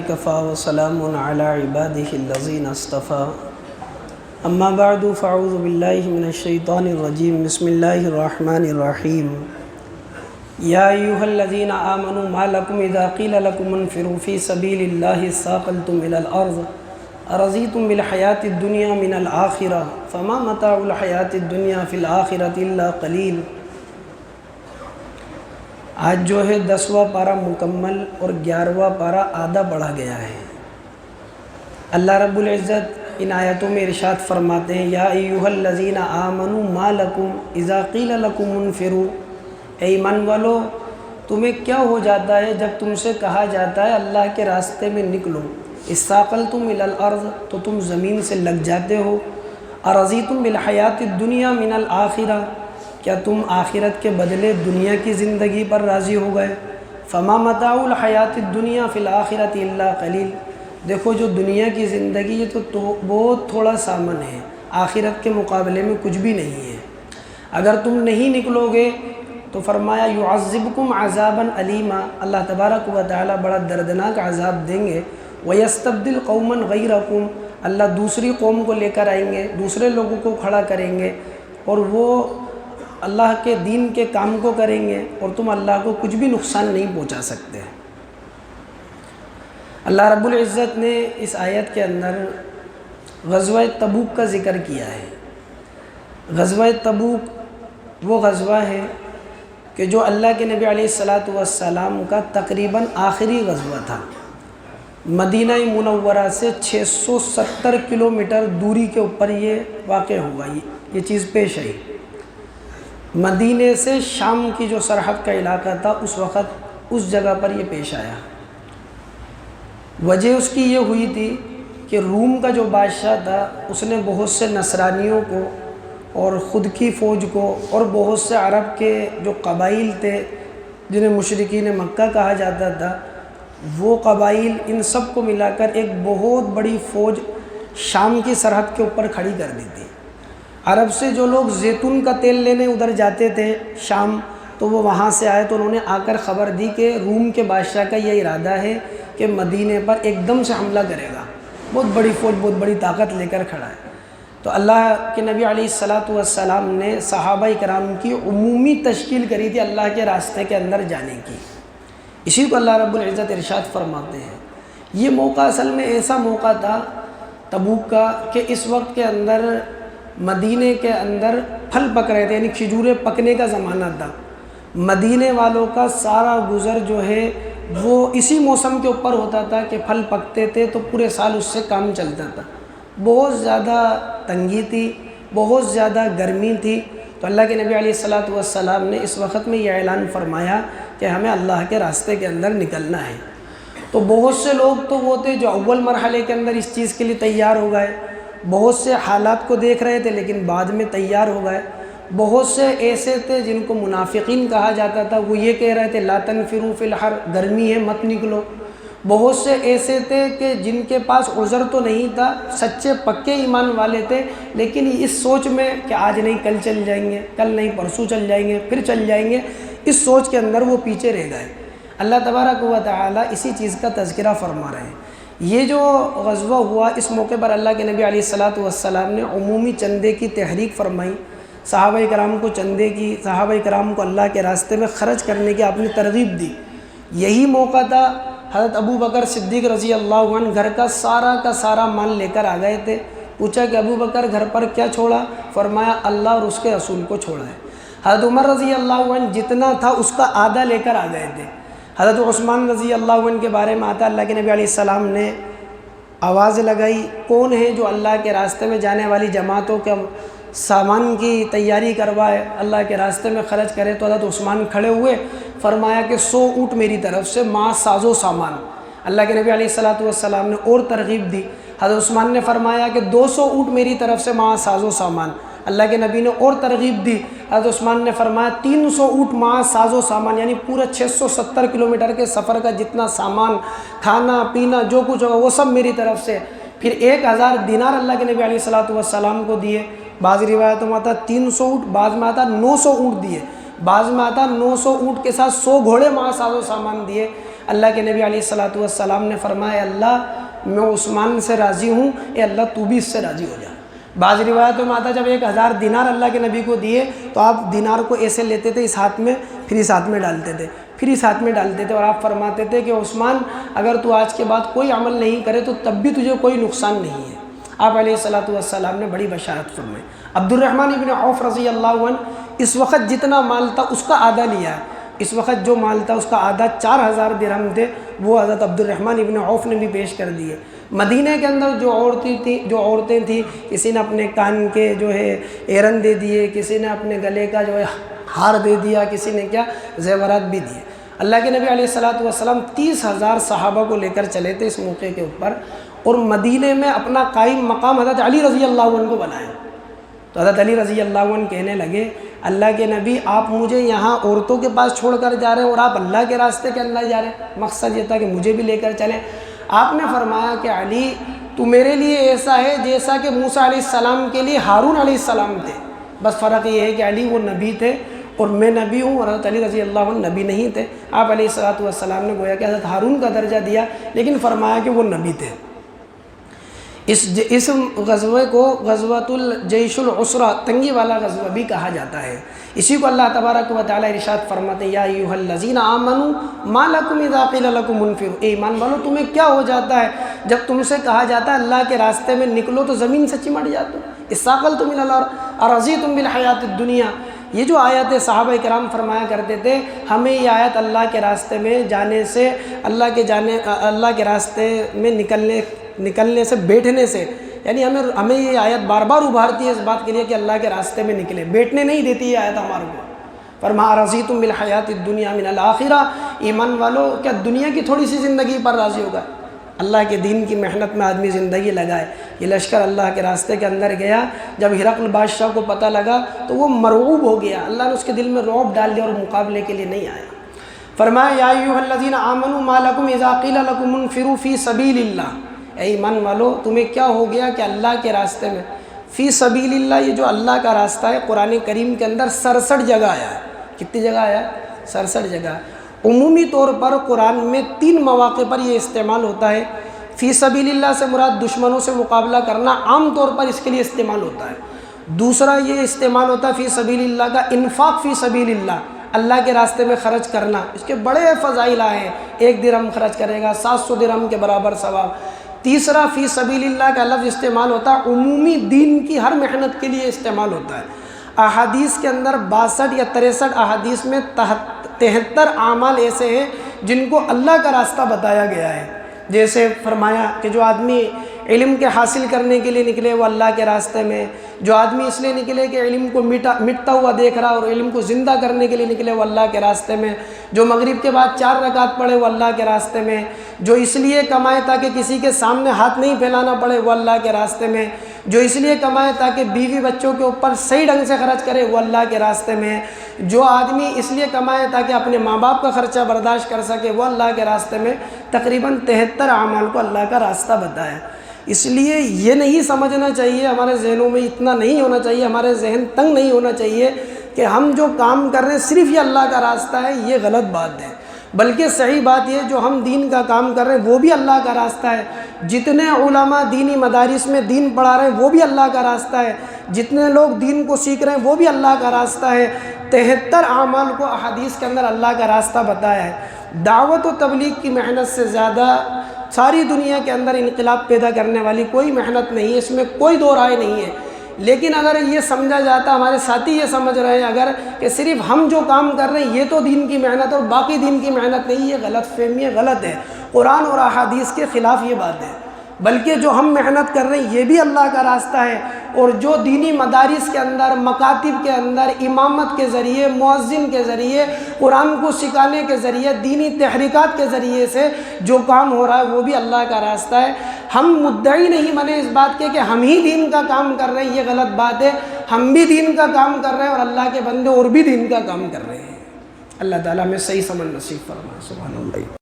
کفا وسلام علی عبادہ الذین اصطفیٰ اما بعد فاعوذ باللہ من الشیطان الرجیم بسم اللہ الرحمن الرحیم یا ایہا الذین آمنوا ما لکم اذا قیل لکم انفروا فی سبیل اللہ اثاقلتم الی الارض ارضیتم بالحیاة الدنیا من الآخرہ فما متاع الحیاة الدنیا فی الآخرۃ الا قلیل۔ آج جو ہے 10واں پارہ مکمل اور 11واں پارہ آدھا بڑھا گیا ہے۔ اللہ رب العزت ان آیتوں میں ارشاد فرماتے ہیں یا ایہا الذین آمنوا ما لکم اذا قیل لکم انفروا، اے ایمان والو تمہیں کیا ہو جاتا ہے جب تم سے کہا جاتا ہے اللہ کے راستے میں نکلو، استاقلتم الی الارض تو تم زمین سے لگ جاتے ہو، ارضیتم بالحیاۃ الدنیا من الآخرہ کیا تم آخرت کے بدلے دنیا کی زندگی پر راضی ہو گئے، فما متاع الحیاۃ الدنیا فی الآخرۃ الا قلیل، دیکھو جو دنیا کی زندگی یہ تو بہت تھوڑا سامان ہے، آخرت کے مقابلے میں کچھ بھی نہیں ہے۔ اگر تم نہیں نکلو گے تو فرمایا یعذبکم عذابا علیما، اللہ تبارک و تعالی بڑا دردناک عذاب دیں گے، ویستبدل قوما غیرکم، اللہ دوسری قوم کو لے کر آئیں گے، دوسرے لوگوں کو کھڑا کریں گے اور وہ اللہ کے دین کے کام کو کریں گے اور تم اللہ کو کچھ بھی نقصان نہیں پہنچا سکتے۔ اللہ رب العزت نے اس آیت کے اندر غزوہ تبوک کا ذکر کیا ہے۔ غزوہ تبوک وہ غزوہ ہے کہ جو اللہ کے نبی علیہ السلام کا تقریباً آخری غزوہ تھا۔ مدینہ منورہ سے 670 کلومیٹر دوری کے اوپر یہ واقع ہوا، یہ چیز پیش آئی۔ مدینے سے شام کی جو سرحد کا علاقہ تھا اس وقت اس جگہ پر یہ پیش آیا۔ وجہ اس کی یہ ہوئی تھی کہ روم کا جو بادشاہ تھا اس نے بہت سے نصرانیوں کو اور خود کی فوج کو اور بہت سے عرب کے جو قبائل تھے جنہیں مشرکین مکہ کہا جاتا تھا، وہ قبائل ان سب کو ملا کر ایک بہت بڑی فوج شام کی سرحد کے اوپر کھڑی کر دی تھی۔ عرب سے جو لوگ زیتون کا تیل لینے ادھر جاتے تھے شام، تو وہ وہاں سے آئے تو انہوں نے آ کر خبر دی کہ روم کے بادشاہ کا یہ ارادہ ہے کہ مدینے پر ایک دم سے حملہ کرے گا، بہت بڑی فوج بہت بڑی طاقت لے کر کھڑا ہے۔ تو اللہ کے نبی علیہ السلام نے صحابہ کرام کی عمومی تشکیل کری تھی اللہ کے راستے کے اندر جانے کی۔ اسی کو اللہ رب العزت ارشاد فرماتے ہیں۔ یہ موقع اصل میں ایسا موقع تھا تبوک کا کہ اس وقت کے اندر مدینے کے اندر پھل پک رہے تھے، یعنی کھجوریں پکنے کا زمانہ تھا۔ مدینے والوں کا سارا گزر جو ہے وہ اسی موسم کے اوپر ہوتا تھا کہ پھل پکتے تھے تو پورے سال اس سے کام چلتا تھا۔ بہت زیادہ تنگی تھی، بہت زیادہ گرمی تھی، تو اللہ کے نبی علیہ السلام نے اس وقت میں یہ اعلان فرمایا کہ ہمیں اللہ کے راستے کے اندر نکلنا ہے۔ تو بہت سے لوگ تو وہ تھے جو اول مرحلے کے اندر اس چیز کے لیے تیار ہو گئے، بہت سے حالات کو دیکھ رہے تھے لیکن بعد میں تیار ہو گئے۔ بہت سے ایسے تھے جن کو منافقین کہا جاتا تھا، وہ یہ کہہ رہے تھے لا تنفروا فی الحر، گرمی ہے مت نکلو۔ بہت سے ایسے تھے کہ جن کے پاس عذر تو نہیں تھا، سچے پکے ایمان والے تھے، لیکن اس سوچ میں کہ آج نہیں کل چل جائیں گے، کل نہیں پرسوں چل جائیں گے، پھر چل جائیں گے، اس سوچ کے اندر وہ پیچھے رہ گئے۔ اللہ تبارک و تعالی اسی چیز کا تذکرہ فرما رہے ہیں۔ یہ جو غزوہ ہوا اس موقع پر اللہ کے نبی علیہ السلام نے عمومی چندے کی تحریک فرمائی، صحابہ کرام کو چندے کی، صحابہ کرام کو اللہ کے راستے میں خرچ کرنے کی آپ نے ترغیب دی۔ یہی موقع تھا، حضرت ابو بکر صدیق رضی اللہ عنہ گھر کا سارا مال لے کر آ گئے تھے۔ پوچھا کہ ابو بکر گھر پر کیا چھوڑا؟ فرمایا اللہ اور اس کے رسول کو چھوڑا ہے۔ حضرت عمر رضی اللہ عنہ جتنا تھا اس کا آدھا لے کر آ گئے تھے۔ حضرت عثمان رضی اللہ عنہ کے بارے میں آتا اللہ کے نبی علیہ السلام نے آواز لگائی، کون ہے جو اللہ کے راستے میں جانے والی جماعتوں کے سامان کی تیاری کروائے، اللہ کے راستے میں خرچ کرے؟ تو حضرت عثمان کھڑے ہوئے، فرمایا کہ 100 اونٹ میری طرف سے مع ساز و سامان۔ اللہ کے نبی علیہ السلام نے اور ترغیب دی، حضرت عثمان نے فرمایا کہ 200 اونٹ میری طرف سے مع ساز و سامان۔ اللہ کے نبی نے اور ترغیب دی، حضرت عثمان نے فرمایا 300 اونٹ مع ساز و سامان، یعنی پورا 670 کلومیٹر کے سفر کا جتنا سامان، کھانا پینا جو کچھ ہوگا وہ سب میری طرف سے۔ پھر 1000 دینار اللہ کے نبی علیہ السلام کو دیے۔ بعض روایتوں میں آتا 300 اونٹ، بعض میں آتا 900 اونٹ دیے، بعض میں آتا 900 اونٹ کے ساتھ 100 گھوڑے مع ساز و سامان دیے۔ اللہ کے نبی علیہ الصلوۃ والسلام نے فرمایا اللہ میں عثمان سے راضی ہوں، اے اللہ تو بھی اس سے راضی ہو جا۔ بعض روایتوں میں آتا جب 1000 دینار اللہ کے نبی کو دیے تو آپ دینار کو ایسے لیتے تھے اس ہاتھ میں، پھر اس ہاتھ میں ڈالتے تھے، پھر اس ہاتھ میں ڈالتے تھے، اور آپ فرماتے تھے کہ عثمان اگر تو آج کے بعد کوئی عمل نہیں کرے تو تب بھی تجھے کوئی نقصان نہیں ہے۔ آپ علیہ الصلوۃ والسلام نے بڑی بشارت فرمائی۔ عبد الرحمن ابن عوف رضی اللہ عنہ اس وقت جتنا مال تھا اس کا آدھا لیا ہے، اس وقت جو مال تھا اس کا آدھا 4000 درہم تھے، وہ حضرت عبد الرحمن ابن عوف نے بھی پیش کر دیے۔ مدینہ کے اندر جو عورتیں تھیں، کسی نے اپنے کان کے جو ہے ایرن دے دیے، کسی نے اپنے گلے کا جو ہے ہار دے دیا، کسی نے کیا زیورات بھی دیے۔ اللہ کے نبی علیہ الصلوۃ والسلام 30,000 صحابہ کو لے کر چلے تھے اس موقع کے اوپر، اور مدینہ میں اپنا قائم مقام حضرت علی رضی اللہ عنہ کو بنایا۔ تو حضرت علی رضی اللہ عنہ کہنے لگے اللہ کے نبی آپ مجھے یہاں عورتوں کے پاس چھوڑ کر جا رہے ہیں اور آپ اللہ کے راستے کے اندر جا رہے ہیں، مقصد یہ تھا کہ مجھے بھی لے کر چلیں۔ آپ نے فرمایا کہ علی تو میرے لیے ایسا ہے جیسا کہ موسیٰ علیہ السلام کے لیے ہارون علیہ السلام تھے، بس فرق یہ ہے کہ علی وہ نبی تھے اور میں نبی ہوں، اور حضرت علی رضی اللہ عنہ نبی نہیں تھے۔ آپ علیہ الصلوۃ والسلام نے گویا کہ حضرت ہارون کا درجہ دیا، لیکن فرمایا کہ وہ نبی تھے۔ اس غزوے کو غزوۃ الجیش العسرہ، تنگی والا غزوہ بھی کہا جاتا ہے۔ اسی کو اللہ تبارک و تعالی ارشاد فرماتے ہیں یا ایھا الذین آمنوا ما لکم اذا قیل لکم انفروا، اے ایمان والو تمہیں کیا ہو جاتا ہے جب تم سے کہا جاتا ہے اللہ کے راستے میں نکلو تو زمین سے چمٹ جاتے ہو، اثاقلتم الی الارض ارضیتم بالحیات الدنیا۔ یہ جو آیت صحابہ کرام فرمایا کرتے تھے ہمیں یہ آیت اللہ کے راستے میں جانے سے، اللہ کے راستے میں نکلنے سے، بیٹھنے سے، یعنی ہمیں یہ آیت بار بار ابھارتی ہے اس بات کے لیے کہ اللہ کے راستے میں نکلے، بیٹھنے نہیں دیتی یہ آیت ہمارے کو۔ فرمایا رضیتم بالحیات الدنیا من الآخرہ، ایمان والو کیا دنیا کی تھوڑی سی زندگی پر راضی ہوگا؟ اللہ کے دین کی محنت میں آدمی زندگی لگائے۔ یہ لشکر اللہ کے راستے کے اندر گیا، جب ہرقل بادشاہ کو پتہ لگا تو وہ مرعوب ہو گیا، اللہ نے اس کے دل میں رعب ڈال دیا اور مقابلے کے لیے نہیں آیا۔ فرمایا یا ایھا الذین آمنوا ما لکم اذا قیل لکم انفروا فی سبیل اللہ، اے ایمان والو تمہیں کیا ہو گیا کہ اللہ کے راستے میں، فی سبیل اللہ یہ جو اللہ کا راستہ ہے قرآن کریم کے اندر 67 جگہ آیا ہے۔ کتنی جگہ آیا ہے؟ 67 جگہ۔ عمومی طور پر قرآن میں 3 مواقع پر یہ استعمال ہوتا ہے۔ فی سبیل اللہ سے مراد دشمنوں سے مقابلہ کرنا، عام طور پر اس کے لیے استعمال ہوتا ہے۔ دوسرا یہ استعمال ہوتا ہے فی سبیل اللہ کا انفاق فی سبیل اللہ، اللہ کے راستے میں خرچ کرنا، اس کے بڑے فضائل آئے ہیں، 1 درہم خرچ کرے گا 700 درہم کے برابر ثواب۔ تیسرا فی سبیل اللہ کا لفظ استعمال ہوتا ہے عمومی دین کی ہر محنت کے لیے استعمال ہوتا ہے۔ احادیث کے اندر 62 یا 63 احادیث میں 73 اعمال ایسے ہیں جن کو اللہ کا راستہ بتایا گیا ہے۔ جیسے فرمایا کہ جو آدمی علم کے حاصل کرنے کے لیے نکلے وہ اللہ کے راستے میں، جو آدمی اس لیے نکلے کہ علم کو مٹتا ہوا دیکھ رہا اور علم کو زندہ کرنے کے لیے نکلے وہ اللہ کے راستے میں، جو مغرب کے بعد 4 رکعت پڑھے وہ اللہ کے راستے میں، جو اس لیے کمائے تاکہ کسی کے سامنے ہاتھ نہیں پھیلانا پڑے وہ اللہ کے راستے میں، جو اس لیے کمائے تاکہ بیوی بچوں کے اوپر صحیح ڈھنگ سے خرچ کرے وہ اللہ کے راستے میں، جو آدمی اس لیے کمائے تاکہ اپنے ماں باپ کا خرچہ برداشت کر سکے وہ اللہ کے راستے میں۔ تقریباً 73 اعمال کو اللہ کا راستہ بتایا۔ اس لیے یہ نہیں سمجھنا چاہیے، ہمارے ذہنوں میں اتنا نہیں ہونا چاہیے، ہمارے ذہن تنگ نہیں ہونا چاہیے کہ ہم جو کام کر رہے ہیں صرف یہ اللہ کا راستہ ہے، یہ غلط بات ہے۔ بلکہ صحیح بات یہ جو ہم دین کا کام کر رہے ہیں وہ بھی اللہ کا راستہ ہے، جتنے علماء دینی مدارس میں دین پڑھا رہے ہیں وہ بھی اللہ کا راستہ ہے، جتنے لوگ دین کو سیکھ رہے ہیں وہ بھی اللہ کا راستہ ہے۔ 73 اعمال کو احادیث کے اندر اللہ کا راستہ بتایا ہے۔ دعوت و تبلیغ کی محنت سے زیادہ ساری دنیا کے اندر انقلاب پیدا کرنے والی کوئی محنت نہیں ہے، اس میں کوئی دو رائے نہیں ہے۔ لیکن اگر یہ سمجھا جاتا، ہمارے ساتھی یہ سمجھ رہے ہیں اگر کہ صرف ہم جو کام کر رہے ہیں یہ تو دین کی محنت اور باقی دین کی محنت نہیں، یہ غلط فہمی ہے، غلط ہے، قرآن اور احادیث کے خلاف یہ بات ہے۔ بلکہ جو ہم محنت کر رہے ہیں یہ بھی اللہ کا راستہ ہے، اور جو دینی مدارس کے اندر، مکاتب کے اندر امامت کے ذریعے، مؤذن کے ذریعے، قرآن کو سکھانے کے ذریعے، دینی تحریکات کے ذریعے سے جو کام ہو رہا ہے وہ بھی اللہ کا راستہ ہے۔ ہم مدعی نہیں بنے اس بات کے کہ ہم ہی دین کا کام کر رہے ہیں، یہ غلط بات ہے۔ ہم بھی دین کا کام کر رہے ہیں اور اللہ کے بندے اور بھی دین کا کام کر رہے ہیں۔ اللہ تعالیٰ ہمیں صحیح سمجھ نصیب فرمائے۔ سبحان اللہ۔